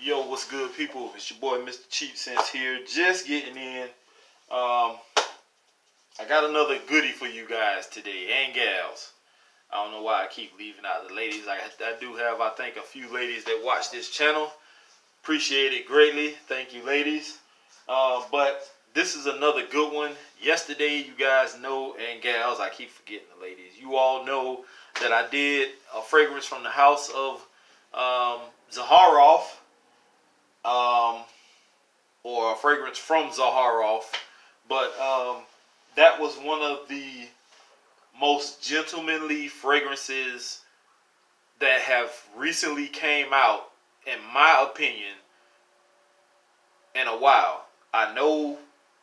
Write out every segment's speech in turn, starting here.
Yo, what's good, people? It's your boy, Mr. Cheap Sense here. Just getting in. I got another goodie for you guys today, and gals. I don't know why I keep leaving out the ladies. I do have, I think, a few ladies that watch this channel. Appreciate it greatly. Thank you, ladies. But this is another good one. Yesterday, you guys know, and gals, I keep forgetting the ladies. You all know that I did a fragrance from the house of Warhaul. Or a fragrance from Warhaul, but that was one of the most gentlemanly fragrances that have recently came out, in my opinion, in a while. I know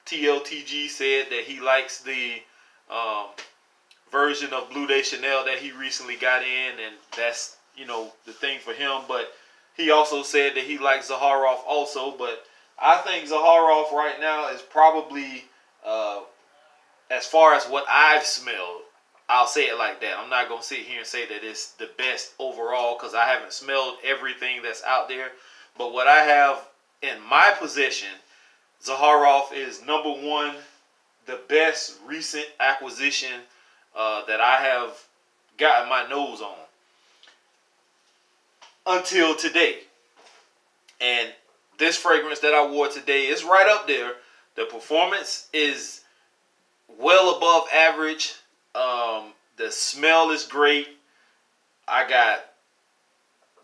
TLTG said that he likes the version of Bleu de Chanel that he recently got in, and that's, you know, the thing for him, but he also said that he likes Warhaul also, but I think Warhaul right now is probably, as far as what I've smelled, I'll say it like that. I'm not going to sit here and say that it's the best overall because I haven't smelled everything that's out there. But what I have in my possession, Warhaul is #1, the best recent acquisition that I have gotten my nose on until today. And this fragrance that I wore today is right up there. The performance is well above average. The smell is great. I got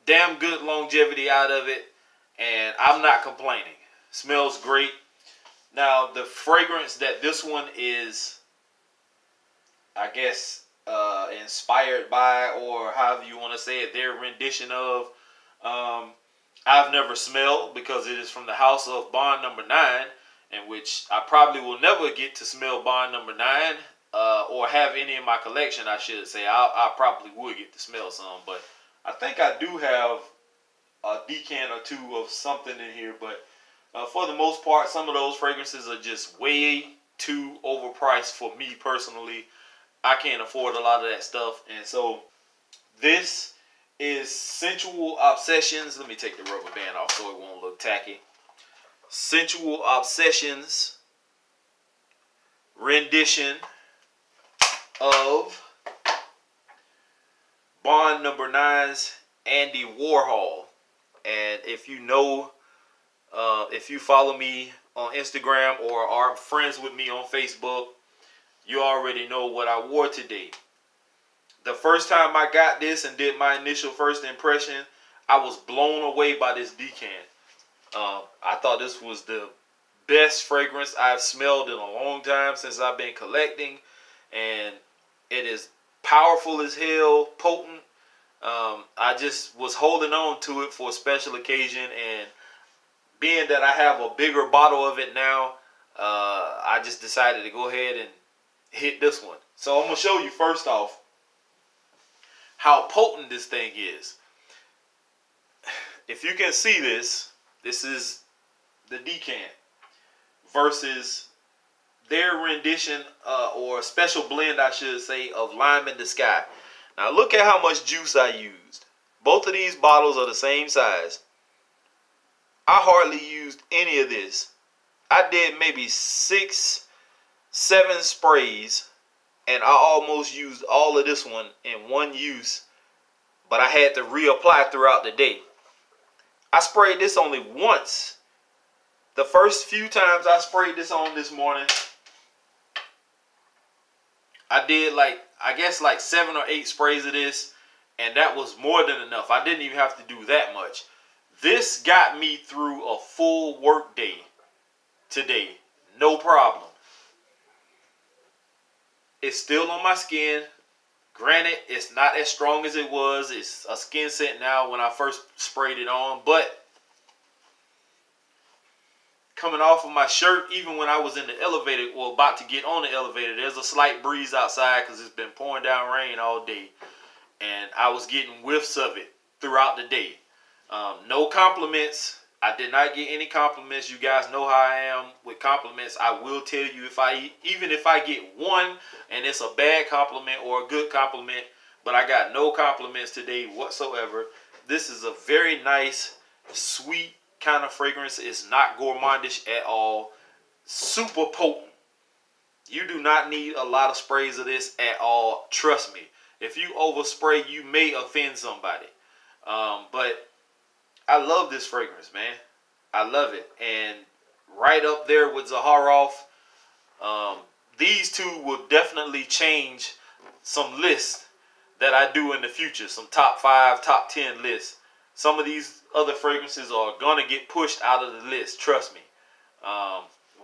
damn good longevity out of it, and I'm not complaining. Smells great. Now, the fragrance that this one is, I guess, inspired by, or however you want to say it, their rendition of, I've never smelled, because it is from the house of Bond Number 9, in which I probably will never get to smell Bond Number 9, or have any in my collection, I should say. I probably would get to smell some, but I think I do have a decant or two of something in here, but for the most part, some of those fragrances are just way too overpriced for me personally. I can't afford a lot of that stuff, and so this is Scentual Obsessions. Let me take the rubber band off so it won't look tacky. Scentual Obsessions rendition of Bond Number 9's Andy Warhaul. And if you know, if you follow me on Instagram or are friends with me on Facebook, you already know what I wore today. The first time I got this and did my initial first impression, I was blown away by this decant. I thought this was the best fragrance I've smelled in a long time since I've been collecting, and it is powerful as hell, potent. I just was holding on to it for a special occasion, and being that I have a bigger bottle of it now, I just decided to go ahead and hit this one. So I'm going to show you first off how potent this thing is. If you can see this, this is the decant versus their rendition, or special blend, I should say, of Lime in the Sky. Now look at how much juice I used. Both of these bottles are the same size. I hardly used any of this. I did maybe 6-7 sprays, and I almost used all of this one in one use, but I had to reapply throughout the day. I sprayed this only once. The first few times I sprayed this on this morning, I did I guess 7 or 8 sprays of this, and that was more than enough. I didn't even have to do that much. This got me through a full work day today. No problem. It's still on my skin. Granted, it's not as strong as it was. It's a skin scent now when I first sprayed it on. But coming off of my shirt, even when I was in the elevator, or about to get on the elevator, there's a slight breeze outside because it's been pouring down rain all day. And I was getting whiffs of it throughout the day. No compliments. I did not get any compliments. You guys know how I am with compliments. I will tell you, even if I get one and it's a bad compliment or a good compliment, but I got no compliments today whatsoever. This is a very nice, sweet, kind of fragrance. It's not gourmandish at all. Super potent. You do not need a lot of sprays of this at all. Trust me. If you overspray, you may offend somebody. But I love this fragrance, man. I love it. And right up there with Zaharoff, these two will definitely change some lists that I do in the future. Some top 5, top 10 lists. Some of these other fragrances are going to get pushed out of the list. Trust me.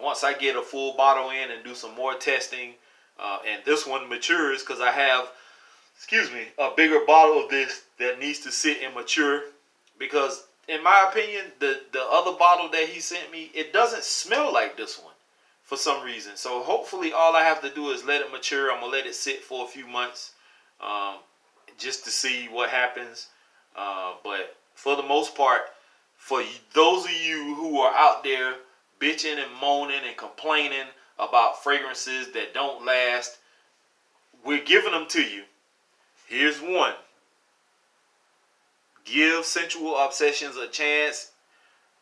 Once I get a full bottle in and do some more testing, and this one matures, because I have, a bigger bottle of this that needs to sit and mature. Because in my opinion, the other bottle that he sent me, it doesn't smell like this one for some reason. So hopefully all I have to do is let it mature. I'm going to let it sit for a few months just to see what happens. But for the most part, for those of you who are out there bitching and moaning and complaining about fragrances that don't last, we're giving them to you. Here's one. Give Scentual Obsessions a chance.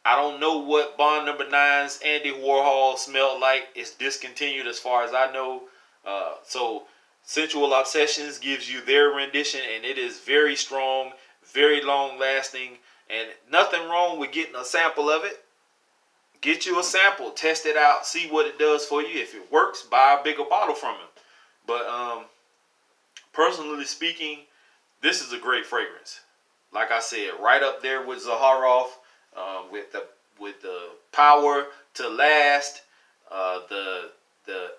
I don't know what Bond No. 9's Andy Warhaul smelled like. It's discontinued as far as I know. So Scentual Obsessions gives you their rendition, and it is very strong, very long lasting, and nothing wrong with getting a sample of it. Get you a sample, test it out, see what it does for you. If it works, buy a bigger bottle from him. But personally speaking, this is a great fragrance. Like I said, right up there with Zaharoff, with the power to last, the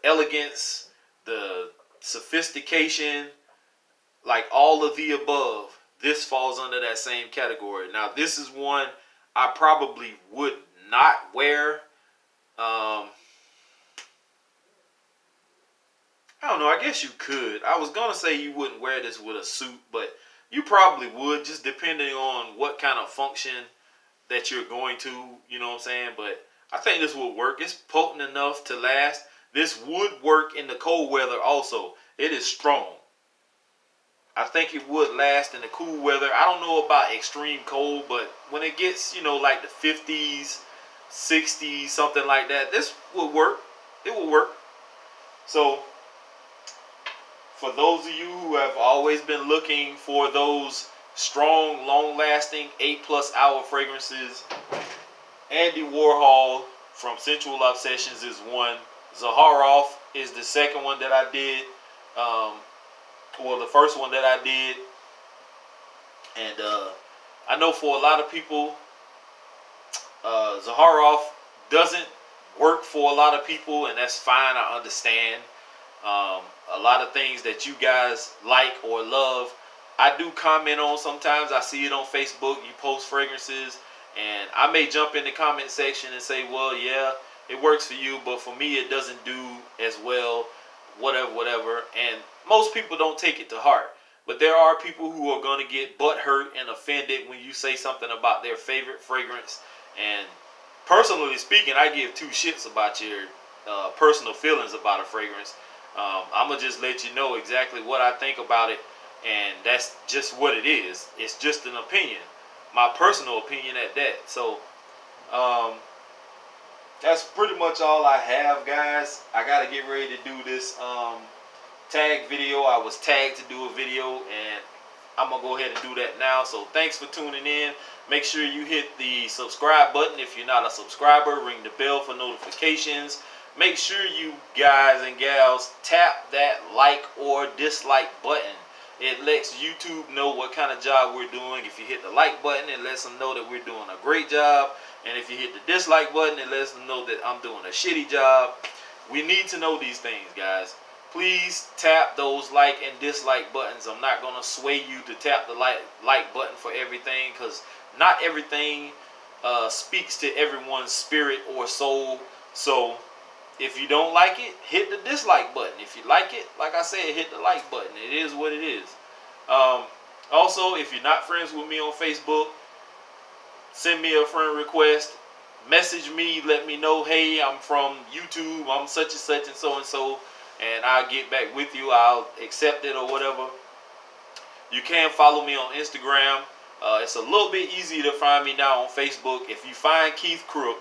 elegance, the sophistication, like all of the above. This falls under that same category. Now, this is one I probably would not wear. I don't know. I guess you could. I was gonna say you wouldn't wear this with a suit, but you probably would, just depending on what kind of function that you're going to. You know what I'm saying? But I think this would work. It's potent enough to last. This would work in the cold weather also. It is strong. I think it would last in the cool weather. I don't know about extreme cold, but when it gets, like the 50s, 60s, something like that, this will work. It will work. So, for those of you who have always been looking for those strong, long-lasting, 8+ hour fragrances, Andy Warhaul from Scentual Obsessions is one. Zaharoff is the second one that I did. Well, the first one that I did. And I know for a lot of people, Zaharoff doesn't work for a lot of people, and that's fine. I understand. A lot of things that you guys like or love, I do comment on sometimes. I see it on Facebook. You post fragrances, and I may jump in the comment section and say, well, yeah, it works for you, but for me, it doesn't do as well, whatever. And most people don't take it to heart. But there are people who are going to get butthurt and offended when you say something about their favorite fragrance. And personally speaking, I give two shits about your personal feelings about a fragrance. I'm going to just let you know exactly what I think about it. And that's just what it is. It's just an opinion. My personal opinion at that. So, that's pretty much all I have, guys. I got to get ready to do this tag video. I was tagged to do a video, and I'm going to go ahead and do that now. So thanks for tuning in. Make sure you hit the subscribe button if you're not a subscriber. Ring the bell for notifications. Make sure you guys and gals tap that like or dislike button. It lets YouTube know what kind of job we're doing. If you hit the like button, it lets them know that we're doing a great job. And if you hit the dislike button, it lets them know that I'm doing a shitty job. We need to know these things, guys. Please tap those like and dislike buttons. I'm not going to sway you to tap the like button for everything, because not everything speaks to everyone's spirit or soul. So if you don't like it, hit the dislike button. If you like it, like I said, hit the like button. It is what it is. Also, if you're not friends with me on Facebook, send me a friend request. Message me, let me know, hey, I'm from YouTube, I'm such and such and so, and I'll get back with you. I'll accept it or whatever. You can follow me on Instagram. It's a little bit easier to find me now on Facebook. If you find Keith Crook,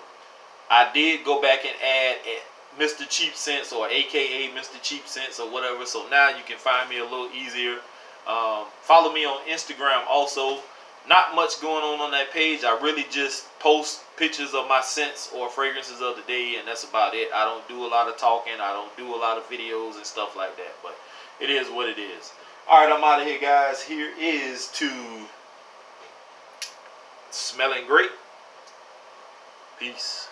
I did go back and add Mr. Cheap Sense, or AKA Mr. Cheap Sense, or whatever. So now you can find me a little easier. Follow me on Instagram also. Not much going on that page. I really just post pictures of my scents or fragrances of the day, and that's about it. I don't do a lot of talking. I don't do a lot of videos and stuff like that. But it is what it is. All right, I'm out of here, guys. Here is to smelling great. Peace.